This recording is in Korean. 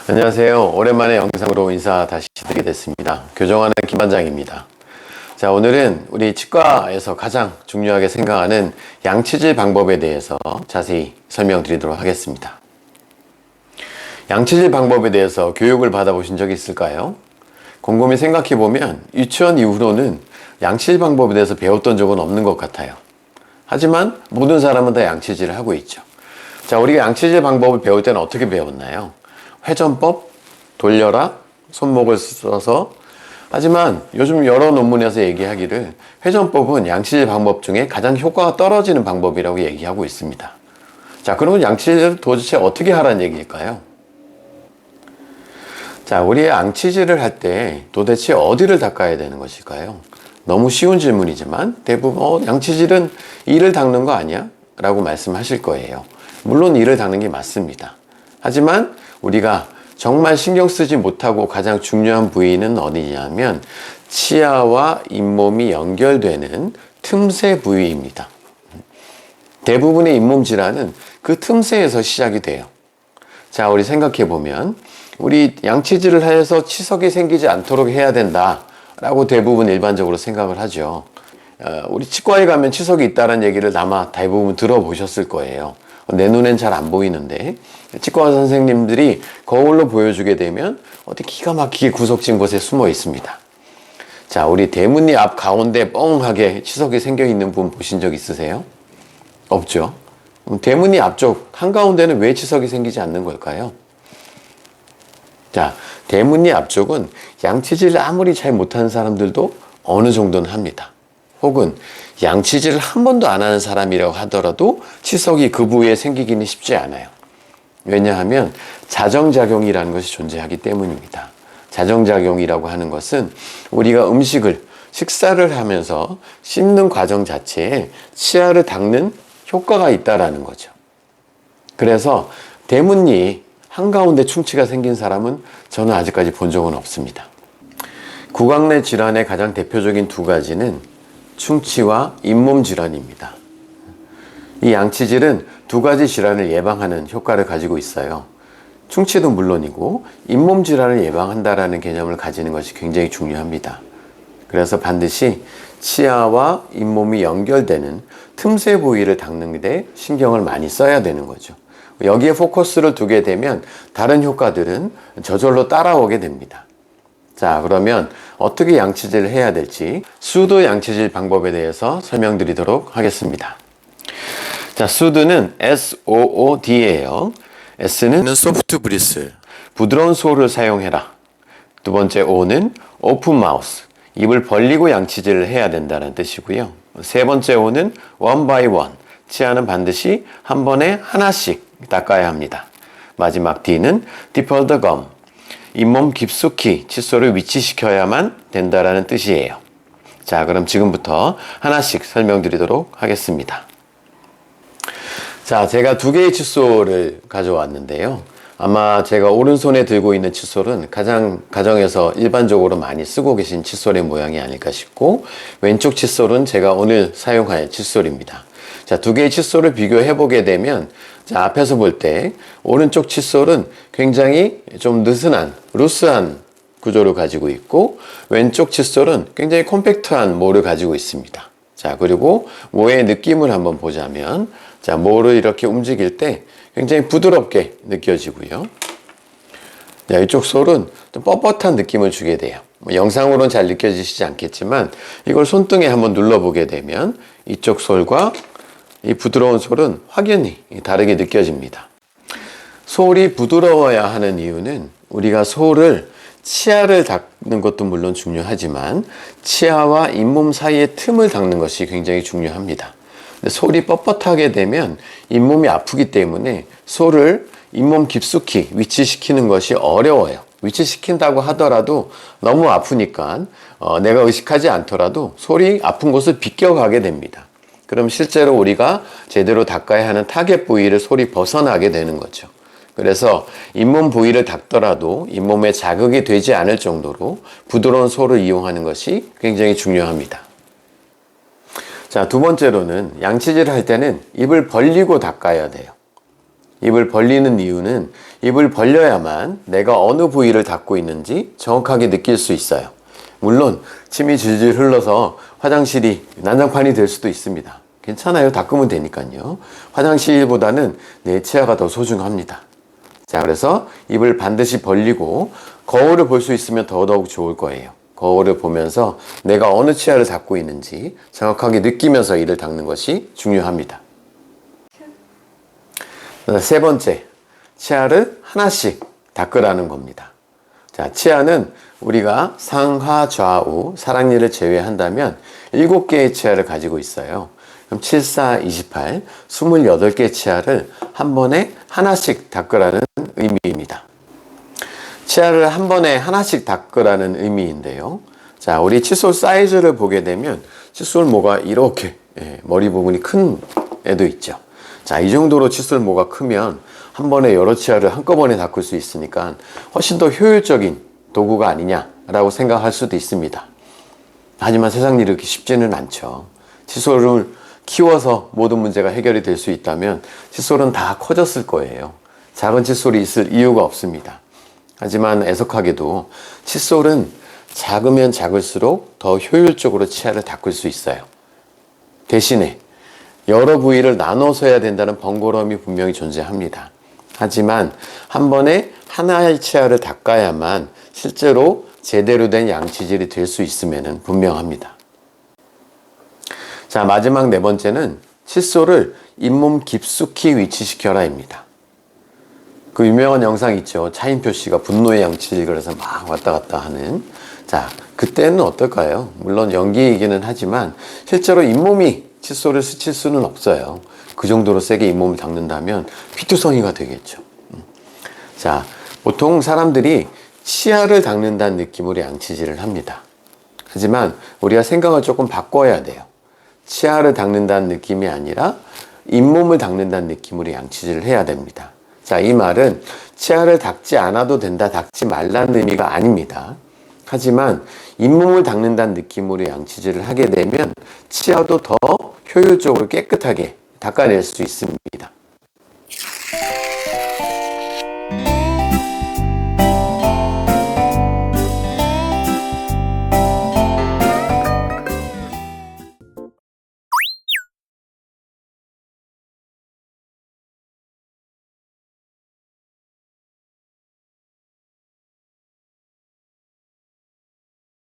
안녕하세요. 오랜만에 영상으로 인사 다시 드리게 됐습니다. 교정하는 김반장입니다. 자, 오늘은 우리 치과에서 가장 중요하게 생각하는 양치질 방법에 대해서 자세히 설명드리도록 하겠습니다. 양치질 방법에 대해서 교육을 받아보신 적이 있을까요? 곰곰이 생각해보면 유치원 이후로는 양치질 방법에 대해서 배웠던 적은 없는 것 같아요. 하지만 모든 사람은 다 양치질을 하고 있죠. 자, 우리가 양치질 방법을 배울 때는 어떻게 배웠나요? 회전법, 돌려라, 손목을 써서. 하지만 요즘 여러 논문에서 얘기하기를 회전법은 양치질 방법 중에 가장 효과가 떨어지는 방법이라고 얘기하고 있습니다. 자, 그러면 양치질을 도대체 어떻게 하라는 얘기일까요? 자, 우리 양치질을 할 때 도대체 어디를 닦아야 되는 것일까요? 너무 쉬운 질문이지만 대부분 양치질은 이를 닦는 거 아니야? 라고 말씀하실 거예요. 물론 이를 닦는 게 맞습니다. 하지만 우리가 정말 신경 쓰지 못하고 가장 중요한 부위는 어디냐면 치아와 잇몸이 연결되는 틈새 부위입니다. 대부분의 잇몸 질환은 그 틈새에서 시작이 돼요. 자, 우리 생각해 보면 우리 양치질을 해서 치석이 생기지 않도록 해야 된다 라고 대부분 일반적으로 생각을 하죠. 우리 치과에 가면 치석이 있다는 얘기를 아마 대부분 들어보셨을 거예요. 내 눈엔 잘 안 보이는데 치과 선생님들이 거울로 보여주게 되면 어디 기가 막히게 구석진 곳에 숨어 있습니다. 자, 우리 대문니 앞 가운데 뻥하게 치석이 생겨 있는 분 보신 적 있으세요? 없죠? 대문니 앞쪽 한가운데는 왜 치석이 생기지 않는 걸까요? 자, 대문니 앞쪽은 양치질을 아무리 잘 못하는 사람들도 어느 정도는 합니다. 혹은 양치질을 한 번도 안 하는 사람이라고 하더라도 치석이 그 부위에 생기기는 쉽지 않아요. 왜냐하면 자정작용이라는 것이 존재하기 때문입니다. 자정작용이라고 하는 것은 우리가 식사를 하면서 씹는 과정 자체에 치아를 닦는 효과가 있다라는 거죠. 그래서 대문니 한가운데 충치가 생긴 사람은 저는 아직까지 본 적은 없습니다. 구강내 질환의 가장 대표적인 두 가지는 충치와 잇몸 질환입니다. 이 양치질은 두 가지 질환을 예방하는 효과를 가지고 있어요. 충치도 물론이고 잇몸 질환을 예방한다라는 개념을 가지는 것이 굉장히 중요합니다. 그래서 반드시 치아와 잇몸이 연결되는 틈새 부위를 닦는 데 신경을 많이 써야 되는 거죠. 여기에 포커스를 두게 되면 다른 효과들은 저절로 따라오게 됩니다. 자, 그러면 어떻게 양치질을 해야 될지 수드 양치질 방법에 대해서 설명드리도록 하겠습니다. 자, 수드는 SOOD예요. S는 소프트 브리스, 부드러운 소를 사용해라. 두 번째 O는 오픈 마우스, 입을 벌리고 양치질을 해야 된다는 뜻이고요. 세 번째 O는 one by one, 치아는 반드시 한 번에 하나씩 닦아야 합니다. 마지막 D는 deeper the gum, 잇몸 깊숙이 칫솔을 위치시켜야만 된다라는 뜻이에요. 자, 그럼 지금부터 하나씩 설명드리도록 하겠습니다. 자, 제가 두 개의 칫솔을 가져왔는데요. 아마 제가 오른손에 들고 있는 칫솔은 가정에서 일반적으로 많이 쓰고 계신 칫솔의 모양이 아닐까 싶고, 왼쪽 칫솔은 제가 오늘 사용할 칫솔입니다. 자, 두 개의 칫솔을 비교해 보게 되면, 자, 앞에서 볼 때 오른쪽 칫솔은 굉장히 좀 느슨한, 루스한 구조를 가지고 있고, 왼쪽 칫솔은 굉장히 콤팩트한 모를 가지고 있습니다. 자, 그리고 모의 느낌을 한번 보자면, 자, 모를 이렇게 움직일 때 굉장히 부드럽게 느껴지고요. 자, 이쪽 솔은 좀 뻣뻣한 느낌을 주게 돼요. 영상으로는 잘 느껴지시지 않겠지만 이걸 손등에 한번 눌러보게 되면 이쪽 솔과 이 부드러운 솔은 확연히 다르게 느껴집니다. 솔이 부드러워야 하는 이유는 우리가 솔을 치아를 닦는 것도 물론 중요하지만 치아와 잇몸 사이의 틈을 닦는 것이 굉장히 중요합니다. 근데 솔이 뻣뻣하게 되면 잇몸이 아프기 때문에 솔을 잇몸 깊숙이 위치시키는 것이 어려워요. 위치시킨다고 하더라도 너무 아프니까 내가 의식하지 않더라도 솔이 아픈 곳을 비껴가게 됩니다. 그럼 실제로 우리가 제대로 닦아야 하는 타겟 부위를 솔이 벗어나게 되는 거죠. 그래서 잇몸 부위를 닦더라도 잇몸에 자극이 되지 않을 정도로 부드러운 솔을 이용하는 것이 굉장히 중요합니다. 자, 두 번째로는 양치질을 할 때는 입을 벌리고 닦아야 돼요. 입을 벌리는 이유는 입을 벌려야만 내가 어느 부위를 닦고 있는지 정확하게 느낄 수 있어요. 물론 침이 질질 흘러서 화장실이 난장판이 될 수도 있습니다. 괜찮아요. 닦으면 되니까요. 화장실보다는 내 치아가 더 소중합니다. 자, 그래서 입을 반드시 벌리고 거울을 볼 수 있으면 더더욱 좋을 거예요. 거울을 보면서 내가 어느 치아를 닦고 있는지 정확하게 느끼면서 이를 닦는 것이 중요합니다. 세 번째, 치아를 하나씩 닦으라는 겁니다. 자, 치아는 우리가 상하 좌우 사랑니를 제외한다면 7개의 치아를 가지고 있어요. 그럼 7, 4, 28, 28개의 치아를 한 번에 하나씩 닦으라는 의미입니다. 치아를 한 번에 하나씩 닦으라는 의미인데요. 자, 우리 칫솔 사이즈를 보게 되면 칫솔 모가 이렇게 머리 부분이 큰 애도 있죠. 자, 이 정도로 칫솔 모가 크면 한 번에 여러 치아를 한꺼번에 닦을 수 있으니까 훨씬 더 효율적인 도구가 아니냐라고 생각할 수도 있습니다. 하지만 세상 일이 그렇게 쉽지는 않죠. 칫솔을 키워서 모든 문제가 해결이 될 수 있다면 칫솔은 다 커졌을 거예요. 작은 칫솔이 있을 이유가 없습니다. 하지만 애석하게도 칫솔은 작으면 작을수록 더 효율적으로 치아를 닦을 수 있어요. 대신에 여러 부위를 나눠서 해야 된다는 번거로움이 분명히 존재합니다. 하지만 한 번에 하나의 치아를 닦아야만 실제로 제대로 된 양치질이 될 수 있음에는 분명합니다. 자, 마지막 네 번째는 칫솔을 잇몸 깊숙이 위치시켜라입니다. 그 유명한 영상 있죠. 차인표 씨가 분노의 양치질을 해서 막 왔다 갔다 하는. 자, 그때는 어떨까요? 물론 연기이기는 하지만 실제로 잇몸이 칫솔을 스칠 수는 없어요. 그 정도로 세게 잇몸을 닦는다면 피투성이가 되겠죠. 자, 보통 사람들이 치아를 닦는다는 느낌으로 양치질을 합니다. 하지만 우리가 생각을 조금 바꿔야 돼요. 치아를 닦는다는 느낌이 아니라 잇몸을 닦는다는 느낌으로 양치질을 해야 됩니다. 자, 이 말은 치아를 닦지 않아도 된다, 닦지 말라는 의미가 아닙니다. 하지만 잇몸을 닦는다는 느낌으로 양치질을 하게 되면 치아도 더 효율적으로 깨끗하게 닦아낼 수 있습니다.